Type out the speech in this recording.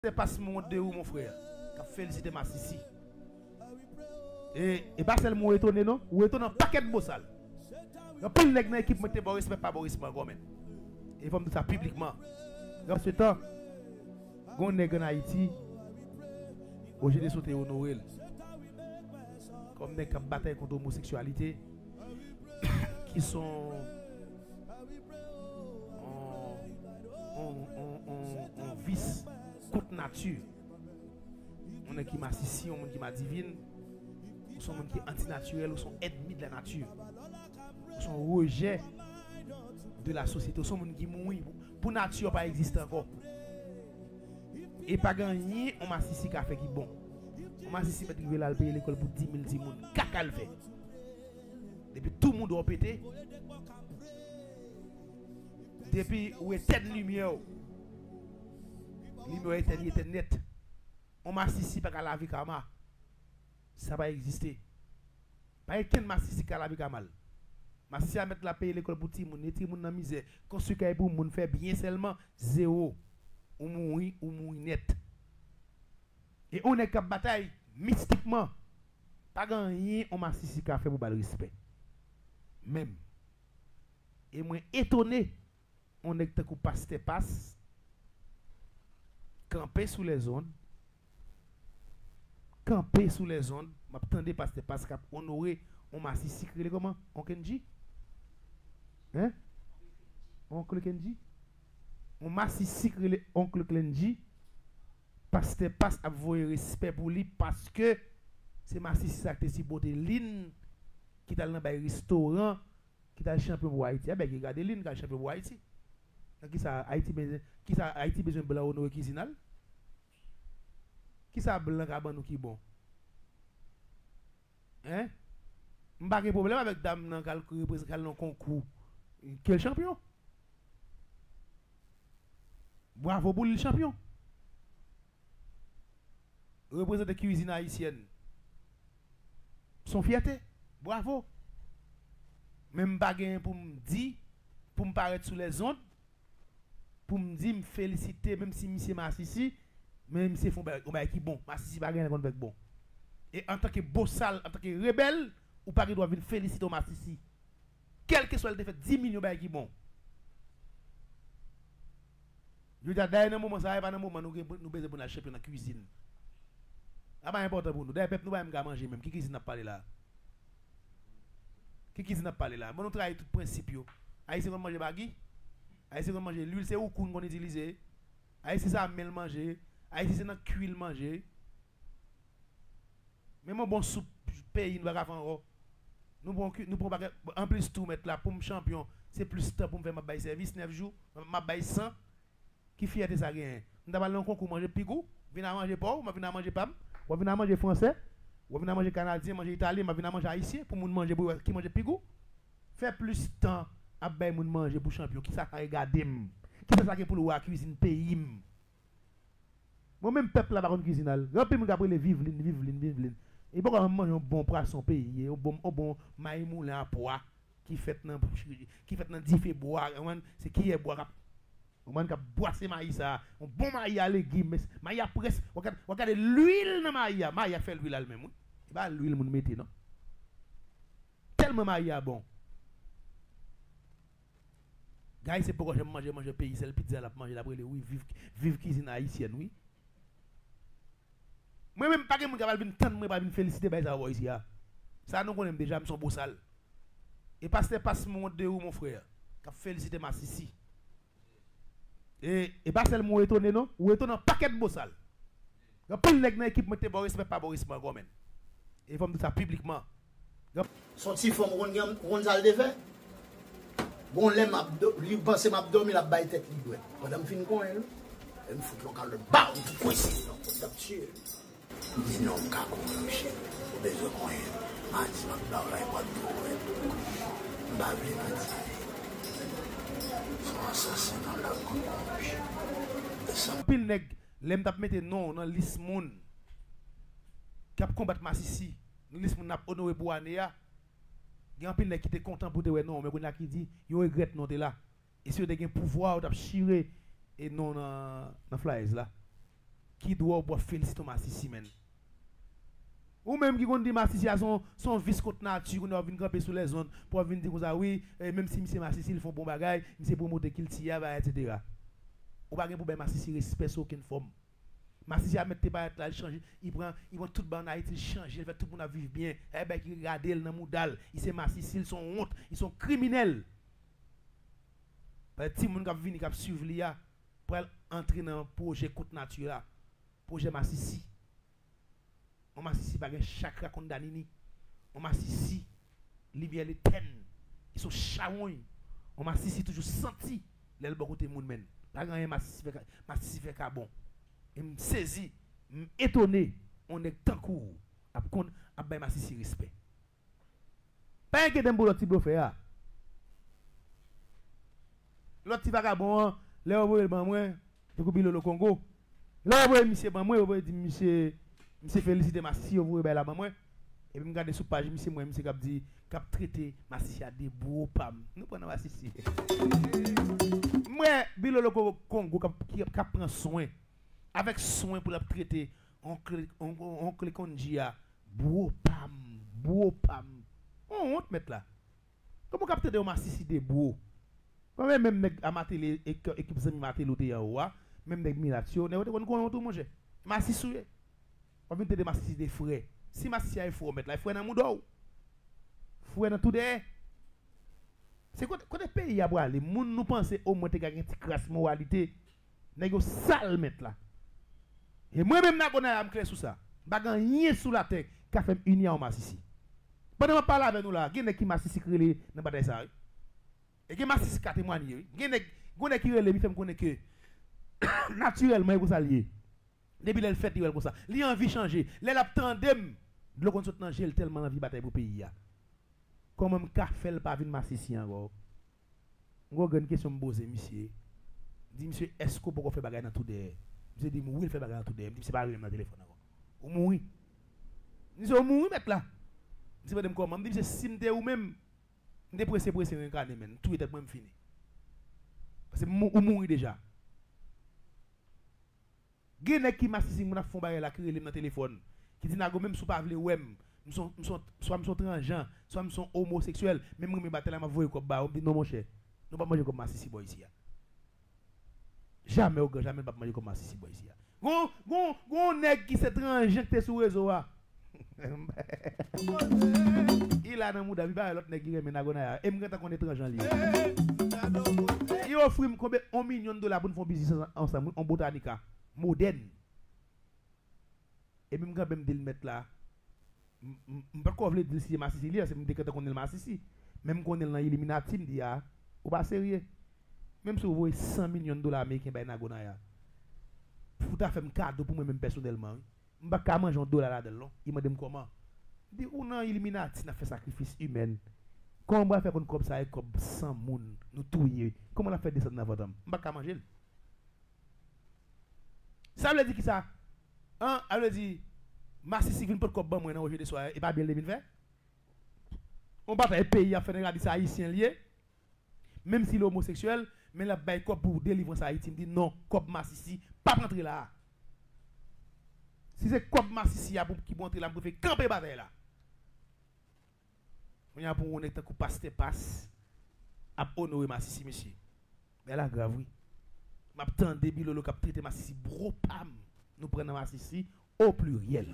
C'est pas ce moment de où mon frère. Qui a félicité ma sissi. Et pas seulement ou étonné non, ou étonné un paquet de beaux sales. Il y a plein de nègres dans l'équipe qui bon respect pas bon respect quand même. Et il faut me dire ça publiquement. Dans ce temps, gon nègre en Haïti, aujourd'hui des sauté honoré. Comme nègre qui bataille contre l'homosexualité qui sont en vice contre nature. On est qui m'a sissi, on qui m'a divine, ou sont qui antinaturel, ou sont ennemis de la nature, ou sont rejet de la société, ou sont qui mourir pour nature pas exister encore. Et pas gagner, on m'a sissi qui a fait qui bon. On m'a sissi mettre là payer l'école pour 10 000 personnes. Caca le fait. Depuis tout le monde a pété. Depuis où est tête lumière. Lumière était net. On m'a sissi pas qu'à la vie kama. Ça va exister. Pas qu'un m'a sissi qu'à la vie kama. Ma sissi à mettre la payer l'école pour 10 000 personnes dans misère. Construire pour moun faire bien seulement zéro. Ou mourir net. Et on est cap bataille mystiquement. Pas gagné, on m'a sissi qu'a fait pour le respect. Même. Et moi étonné, on est que passe camper sous les zones. Camper sous les zones. M'attendais passe cap honoré, on m'a sissi comment? On Kenji? Hein? Oncle Kenji? On m'a sissi oncle Kenji. Pasteur passe à avoir respect pour lui parce que c'est ma sissi ça qui si beauté Lynn qui t'a dans un restaurant qui t'a champion pour Haïti. Ah ben regardez Lynn qui a champion pour Haïti. Qui ça Haïti besoin blanc honoré cuisinal? Qui ça blanc qui a ban nous qui bon? Hein? M'pa de problème avec dame nan kal représente dans concours. Quel champion? Bravo pour le champion. Représente la cuisine haïtienne. Son fierté. Bravo. Même baguette pour me dire, pour me paraître sous les ondes, pour me dire, me féliciter, même si monsieur Massissi, même si font qui bon, Massissi baguette contre avec bon. Et en tant que beau sale, en tant que rebelle, ou pas doit venir féliciter Massissi. Quel que soit le défait, 10 millions qui bon. Je dis d'ailleurs, dans moment ça pas dans moment nous besoin pour la champion dans la cuisine. Ah pas important pour nous. D'ailleurs peuple nous pas même manger même qui cuisine n'a parlé là. Qui cuisine n'a parlé là. Bon nous travaille tout principe yo. Haïtien manger bagui. Haïtien manger l'huile c'est où qu'on utilise. Haïtien ça mel manger. Haïtien c'est dans cuire manger. Même un bon soupe pays nous va faire nous en plus tout mettre là pour me champion, c'est plus temps pour me faire ma bail service 9 jours, ma bail 100 qui fierté ça gagne. Nous avons un concours manger pigou, venir manger porc, ma venir manger pam, ou venir manger français, ou venir manger canadien, manger italien, ma venir manger haïtien pour moun manger qui manger pigou. Faire plus de temps à bail moun manger pour champion qui ça regarder qui ça pour le cuisine pays. Moi même peuple là par contre cuisinal. Grand moun après les vivre. Et pourquoi manger un bon poisson pays, un bon maïs moulin à pois qui fait dans 10 février, c'est qui est bois. On va boire ces maïs ça, un bon maïs à légumes, maïs à presse, regardez l'huile dans maïs, maïs fait l'huile elle-même. Et bah l'huile mon mettez non. Tellement maïs à bon. Guys, c'est pourquoi j'aime manger pays, c'est le pizza là manger après oui, vive cuisine haïtienne oui. Moi même pas que mon capable venir tendre moi pas venir féliciter ba ça ici là. Ça nous connaît déjà, me son beau sale. Et pasteur passe mon de où mon frère, qui féliciter ma sissi. Et pas seulement ou étonné non, ou étonné un paquet de beau sale. Il y a plein de nègres dans l'équipe qui bon respect pas bon respect quand même. Et il faut me dire ça publiquement. Son petit femme on ça le fait. Bon l'aime lui penser m'abdomen la baille tête libre. Madame fin con elle. Elle me fout local le bas pour coincer non pour tuer. Dis non ka ko monsieur. Besoin quoi. Ah tu m'as là là pas de problème. Bah oui ça. Son assassin dans la cour. Ça pile nèg l'aime t'a mettre non dans liste moun. Cap combattre Massissi. Nous liste moun n'a honoré pour année a. Il y a un pile nèg qui était content pour te ouais non mais qu'on a qui dit yo regrette non t'es là. Et si vous avez un pouvoir ou t'a chirer et non dans flyers là. qui doit féliciter Massissi men. Ou même qui dit Massissi a son vice contre nature, on vient camper sur les zones pour venir dire comme ça oui, même si monsieur Massissi ils font bon bagage, monsieur promoter qu'il tire etc. Ou pas pour Massissi respect aucune forme. Massissi a mettre pas là changer, il prend tout ban Haïti changer, il fait tout le monde vivre bien. Eh ben qui regarde le dans moudal, il c'est Massissi, ils sont honte, ils sont criminels. Petit monde qui vient qui suivre l'IA pour entrer dans un projet contre nature là. Projet Massissi. On Massissi pas chakra condamné. On Massissi libère les ten. Ils sont chaouin. On Massissi toujours senti les bon côté monde men. Pas grand Massissi fait carbon. Et me saisi, étonné, on est tant court à ba Massissi respect. Pas que dem l'autre type faire. L'autre type vagabond, là on ban moi, de couper le Congo. Là on monsieur ban moi, on dit monsieur féliciter Massissi, on voit là ban moi. Et puis me garder sous page monsieur moi monsieur cap dit cap traiter Massissi à des beaux pam. Nous prenons Massissi. Moi Bilo le Congo cap prend soin avec soin pour la traiter oncle Kondia beau pam. On honte mettre là. Comment capter de Massissi des beaux? Quand même nèg à mater équipe zami mater l'autre en même nèg Milatio, ne on tout manger. Massissi on vient de Massissi des frères. Si Massissi a faut mettre là, frère dans moudou. Frère dans tout derrière. C'est quoi des pays à boire les moun nous penser au moins te gagner une crasse moralité. Nèg yo sale mettre là. Et moi même n'a connait clair sur ça. Pas rien sous la terre qu'a fait union Massissi. Pendant que je parle avec nous là, il y a qui Massissi créé dans bataille ça. Et qui Massissi a témoigné. Il y a qui relève, il fait me connaître que naturellement il ça lié. Depuis le fait il comme ça. Il a envie de changer. Les la tandem de le construire dans gel tellement envie bataille pour pays là. Comment qu'a fait le pas venir Massissi encore. On a une question me poser monsieur. Dit monsieur est-ce qu'on peut faire bagarre dans tout derrière. Monsieur dit oui il fait bagarre dans tout derrière. C'est pas dans téléphone encore. Ou mourir. Monsieur ou mourir mettre là. Je vais dire comment, je dis si je ou même, je pressé incarné men, tout est même fini. Parce que ou mourir déjà. Gene qui Massissi mon a font bailler la créer dans téléphone, qui dit nago même sou pas vle ouem, soit me sont transgenre, soit me sont homosexuel, même me battre là m'a voyer comme ba, on dit non mon cher. Nous pas manger comme Massissi boy ici. Jamais jamais pas manger comme Massissi boy ici. Gon nèg qui s'est transgenre sur réseau a. Il a dans mouda il l'autre nèg qui remet nagona et me quand on étranger lié il offre combien $1 million pour nous faire business ensemble en botanica moderne et même quand même dit le mettre là pas quoi veut dire si Massissi c'est me dire que on est Massissi même qu'on est dans Illuminati me dit ah ou pas sérieux même si vous voyez $100 millions américains by nagona ya pour ta faire un cadeau pour moi même personnellement je ne vais pas manger $1 là-dedans. Il m'a dit comment? Il dit, on a Illuminati, on a fait sacrifice humain. Comment on va faire comme ça, comme 100 moun, nous touiller? Comment on a fait descendre dans votre âme? Je ne vais pas manger. Ça veut dire qui ça? Hein? Ça veut dire, Massissi vient pour le moi dans le jeu de soir et pas bien le faire? On va faire un pays à faire un radis haïtien lié, même s'il est homosexuel, mais la baille pour délivrer ça haïtien, dit non, comme Massissi, pas rentrer là. Si c'est comme Massissi qui montre là, pour faire camper bataille là. On y a pour on est coup passe à honorer Massissi monsieur. Mais là grave oui. M'a tande Bilo le cap traiter Massissi gros pam. Nous prenons Massissi au pluriel.